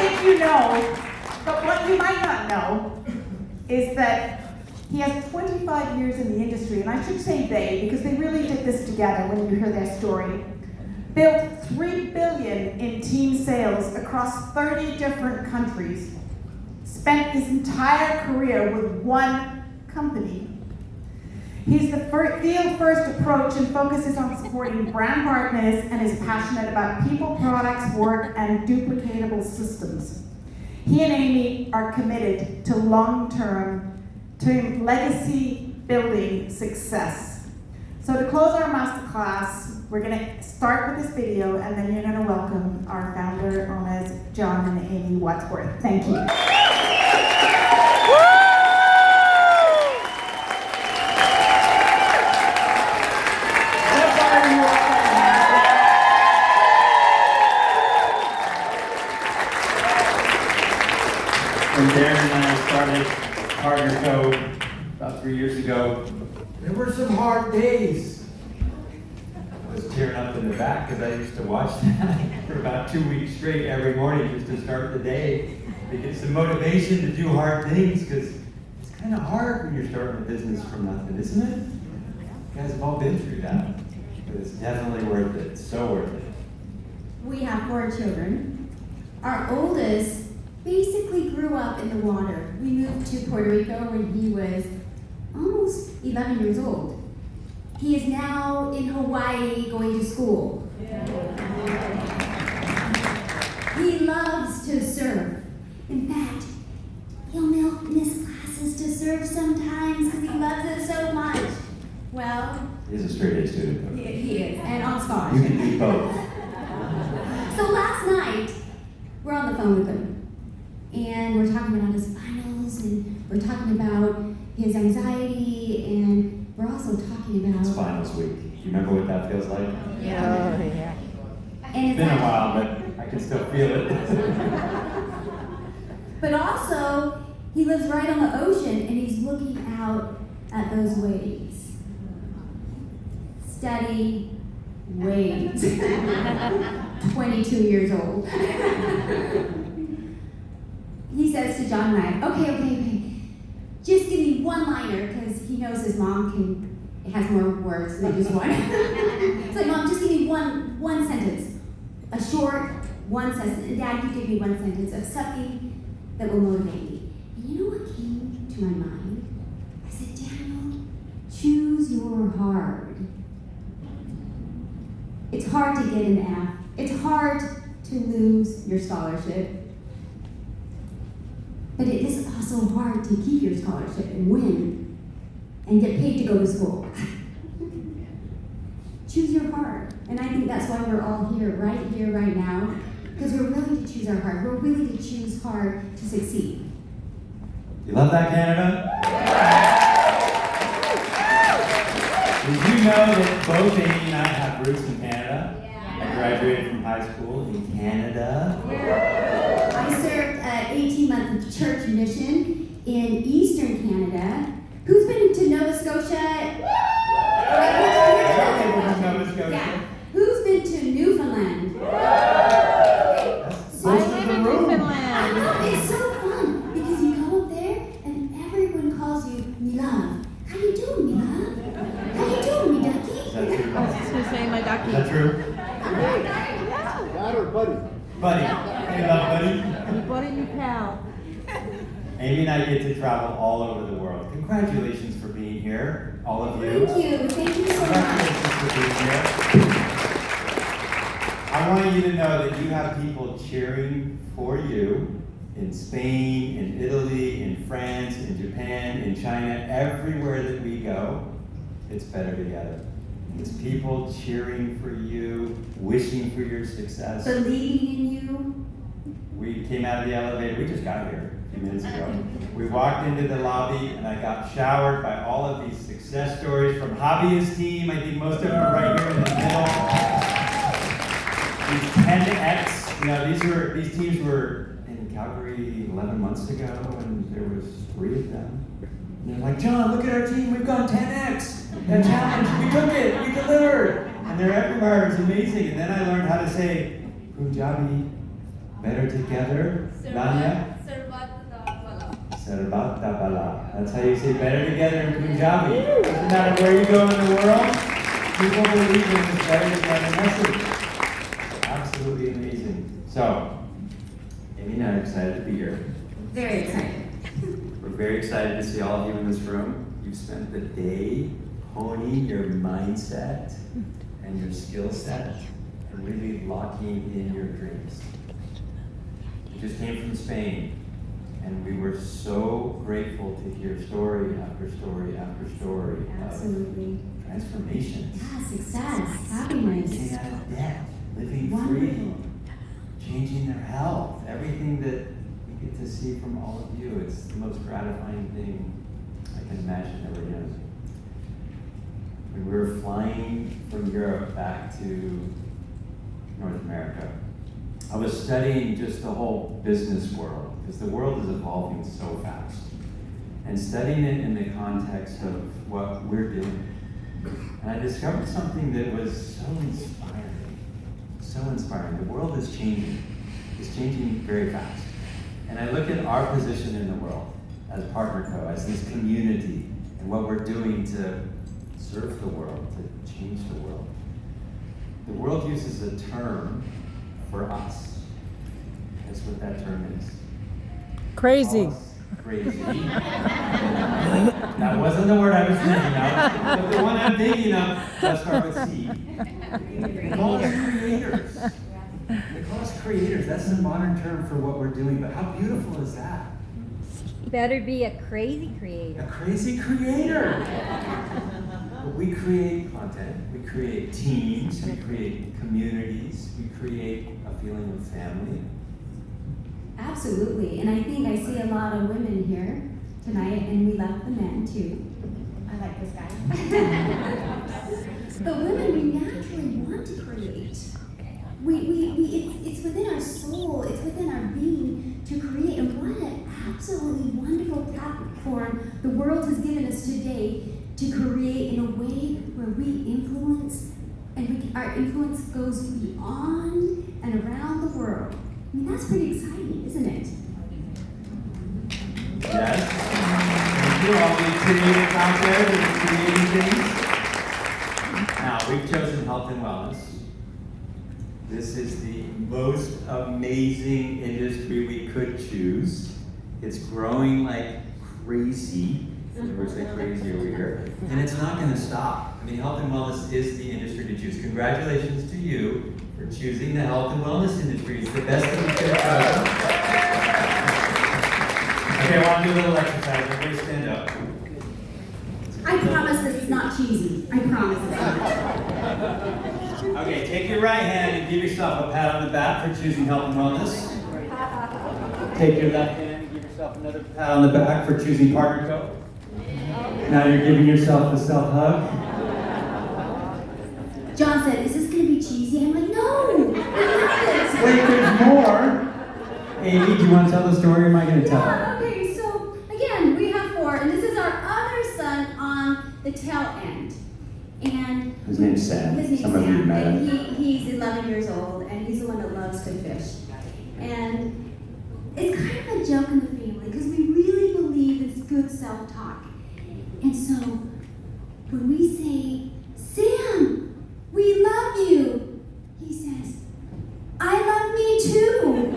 think you know, but what you might not know is that he has 25 years in the industry, and I should say they, because they really did this together when you hear their story. Built $3 billion in team sales across 30 different countries. Spent his entire career with one company. He's the field-first approach and focuses on supporting brand partners and is passionate about people, products, work, and duplicatable systems. He and Amy are committed to long-term legacy building success. So to close our masterclass, we're going to start with this video, and then you're going to welcome our founder, owners, John and Amy Wadsworth. Thank you. When Darren and I started Partner Co. about 3 years ago, there were some hard days. I was tearing up in the back because I used to watch that for about 2 weeks straight every morning just to start the day, to get some motivation to do hard things, because it's kind of hard when you're starting a business from nothing, isn't it? You guys have all been through that, but it's definitely worth it, so worth it. We have 4 children. Our oldest basically grew up in the water. We moved to Puerto Rico when he was almost 11 years old. He is now in Hawaii going to school. He loves to surf. In fact, he'll miss classes to surf sometimes because he loves it so much. Well, He's a straight-A student, though. he is, and on You scholarship. can do both. So last night, we're on the phone with him. And we're talking about his finals, and we're talking about his anxiety, and we're also talking about... It's finals week. You remember what that feels like? Yeah. Oh, yeah. And It's been a while, but I can still feel it. But also, he lives right on the ocean, and he's looking out at those waves. Steady waves. 22 years old. He says to John and I, okay, just give me one-liner, because he knows his mom has more words than just one. It's like, Mom, just give me one sentence. A short one sentence. And Dad, you give me one sentence of something that will motivate me. And you know what came to my mind? I said, Daniel, choose your hard. It's hard to get an F. It's hard to lose your scholarship. But it is also hard to keep your scholarship and win and get paid to go to school. Choose your heart. And I think that's why we're all here, right now, because we're willing to choose our heart. We're willing to choose hard to succeed. You love that, Canada? Did you know that both Amy and I have roots in Canada? I graduated from high school in Canada. I served 18 months of church mission in Eastern Canada. Who's been to Nova Scotia? Nova Scotia. Yeah. Who's been to Newfoundland? I live in Newfoundland. I know, it's so fun because you go up there and everyone calls you Mila. How you doing, Mila? How you doing, me ducky? Is that true? I was just gonna say my Is ducky. that true? Dad or buddy? Buddy. Hey, love, buddy. You buddy, you pal. Amy and I get to travel all over the world. Congratulations for being here, all of you. Thank you so much. Congratulations for being here. I want you to know that you have people cheering for you in Spain, in Italy, in France, in Japan, in China, everywhere that we go. It's better together. It's people cheering for you, wishing for your success. Believing in you. We came out of the elevator, we just got here a few minutes ago. We walked into the lobby and I got showered by all of these success stories from Hobbyist team. I think most of them are right here in the middle. These 10X, you know, these teams were in Calgary 11 months ago and there was 3 of them. And they're like, John, look at our team, we've gone 10X. That challenge, we took it, we delivered. And they're everywhere, it's amazing. And then I learned how to say, Punjabi, Better together, Rania? Serbat Bala. That's how you say better together in Punjabi. Doesn't matter where you go in the world, people believe in this better together message. Absolutely amazing. So, Amy and I are excited to be here. Very excited. We're very excited to see all of you in this room. You've spent the day honing your mindset and your skill set and really locking in your dreams. You just came from Spain, and we were so grateful to hear story after story after story Absolutely. of transformations. Yeah, success, happiness. Getting out of debt, living Wonderful. free, changing their health, everything that we get to see from all of you. It's the most gratifying thing I can imagine ever doing. When we were flying from Europe back to North America, I was studying just the whole business world, because the world is evolving so fast. And studying it in the context of what we're doing. And I discovered something that was so inspiring. So inspiring. The world is changing. It's changing very fast. And I look at our position in the world as Partner Co, as this community, and what we're doing to serve the world, to change the world. The world uses a term for us. Guess what that term is? Crazy. Crazy. That wasn't the word I was thinking of, but the one I'm thinking of does start with C. They call us creators. They call us creators. That's the modern term for what we're doing, but how beautiful is that? Better be a crazy creator. A crazy creator. But we create content, we create teams, we create communities, we create a feeling of family. Absolutely. And I think I see a lot of women here tonight, and we love the men too. I like this guy. But women, we naturally want to create. It's within our soul, it's within our being to create. And what an absolutely wonderful platform the world has given us today to create in a way where we influence, and our influence goes beyond and around the world. I mean, that's pretty exciting, isn't it? Yes. Thank you, all the creators out there that are creating things. Now, we've chosen health and wellness. This is the most amazing industry we could choose. It's growing like crazy. We're saying crazy over here. And it's not going to stop. I mean, health and wellness is the industry to choose. Congratulations to you for choosing the health and wellness industry. It's the best that we could have chosen. Okay, I want to do a little exercise. Everybody stand up. I promise this is not cheesy. I promise it's not. Okay, take your right hand and give yourself a pat on the back for choosing health and wellness. Take your left hand and give yourself another pat on the back for choosing Partner Co. Now you're giving yourself a self-hug. John said, "Is this going to be cheesy?" I'm like, "No, I love Wait, there's more. Amy, do you want to tell the story or am I going to tell Yeah, it? okay, so again, we have 4, and this is our other son on the tail end. And His name's Sam. his name's Some of you Sam, met and him. he's 11 years old, and he's the one that loves to fish. And it's kind of a joke in the family because we really believe in good self-talk. And so when we say, "Sam, we love you," he says, "I love me too."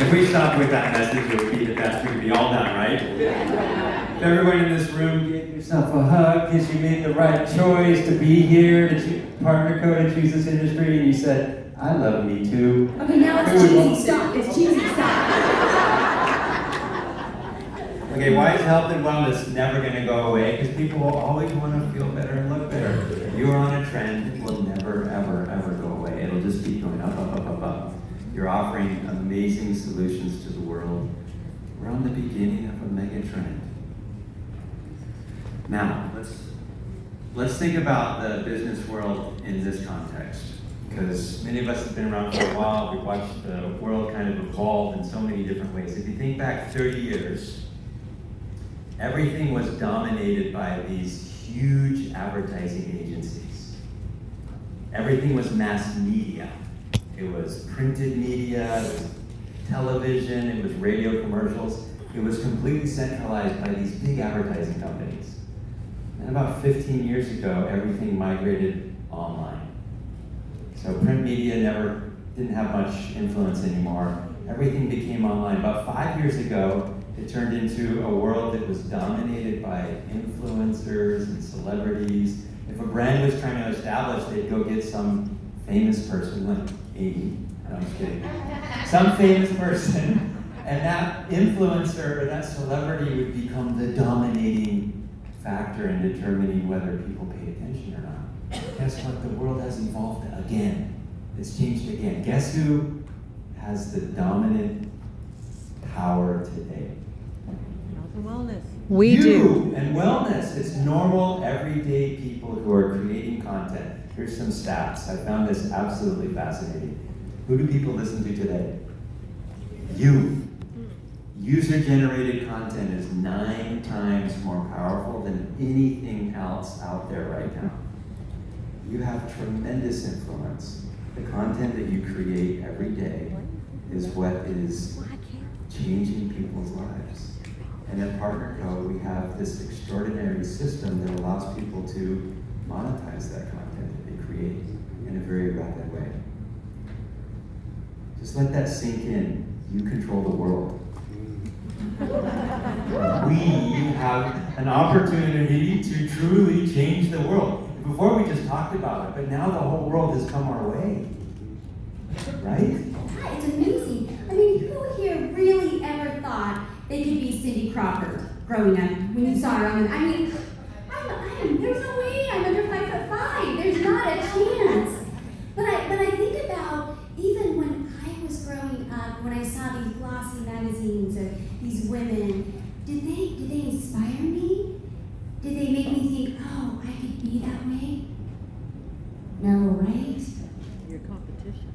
If we stopped with that message, it would be the best. We could be all done, right? If everyone in this room gave yourself a hug because you made the right choice to be here, to Partner Co, to choose this industry, and you said, "I love me too." Okay, now it's cheesy. Stop. It's cheesy. Stop. Okay, why is health and wellness never going to go away? Because people will always want to feel better and look better. If you are on a trend, it will never, ever, ever go away. It'll just keep going up, up, up, up, up. You're offering amazing solutions to the world. We're on the beginning of a mega trend. Now, let's think about the business world in this context. Because many of us have been around for a while. We've watched the world kind of evolve in so many different ways. If you think back 30 years, everything was dominated by these huge advertising agencies. Everything was mass media. It was printed media, it was television, it was radio commercials. It was completely centralized by these big advertising companies. And about 15 years ago, everything migrated online. So print media didn't have much influence anymore. Everything became online. About 5 years ago, it turned into a world that was dominated by influencers and celebrities. If a brand was trying to establish, they'd go get some famous person like Amy. No, I'm just kidding. Some famous person, and that influencer or that celebrity would become the dominating factor in determining whether people pay attention or not. Guess what? The world has evolved again. It's changed again. Guess who has the dominant power today? Wellness. We you do. And wellness. It's normal, everyday people who are creating content. Here's some stats. I found this absolutely fascinating. Who do people listen to today? You. User-generated content is 9 times more powerful than anything else out there right now. You have tremendous influence. The content that you create every day is what is changing people's lives. And at PartnerCo, we have this extraordinary system that allows people to monetize that content that they create in a very rapid way. Just let that sink in. You control the world. We have an opportunity to truly change the world. Before we just talked about it, but now the whole world has come our way. Right? Yeah, it's amazing. I mean, who here really ever thought they could be Cindy Crawford growing up when you saw her on the, I mean, there's no way I'm under 5'5". There's not a chance. But I think about even when I was growing up, when I saw these glossy magazines of these women, did they inspire me? Did they make me think, oh, I could be that way? No, right? Your competition.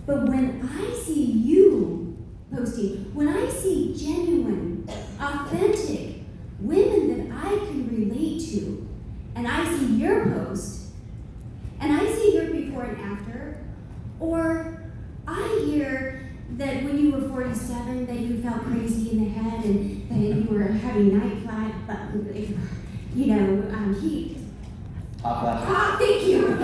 But when I see you posting, when I see genuine, authentic women that I can relate to, and I see your post, and I see your before and after, or I hear that when you were 47 that you felt crazy in the head and that you were having night flight, but heat. Hot flash. Ah, thank you.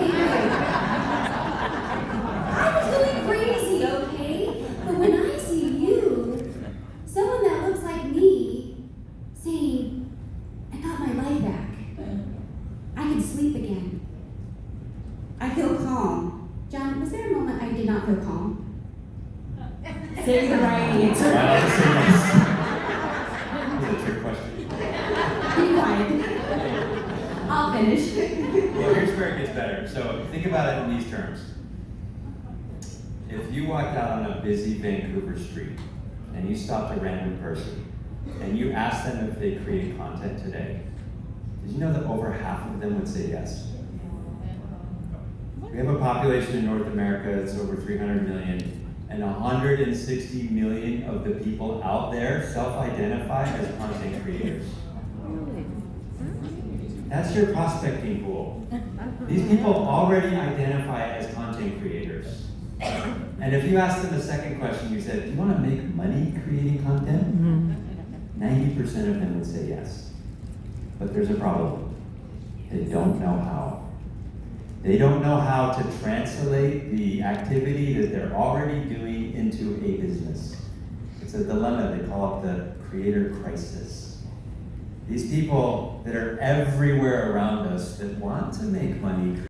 I was going crazy, okay? But when I see you, someone that looks like me, saying, I got my life back. I can sleep again. I feel calm. John, was there a moment I did not feel calm? Say the right answer. I'll just say yes. This is a trick question. Be quiet. I'll finish. Well, here's where it gets better. So think about it in these terms. If you walked out on a busy Vancouver street and you stopped a random person and you asked them if they create content today, did you know that over half of them would say yes? We have a population in North America that's over 300 million, and 160 million of the people out there self-identify as content creators. That's your prospecting pool. These people already identify as content creators. And if you ask them the second question, you said, do you want to make money creating content? 90% of them would say yes. But there's a problem. They don't know how. They don't know how to translate the activity that they're already doing into a business. It's a dilemma. They call it the creator crisis. These people that are everywhere around us that want to make money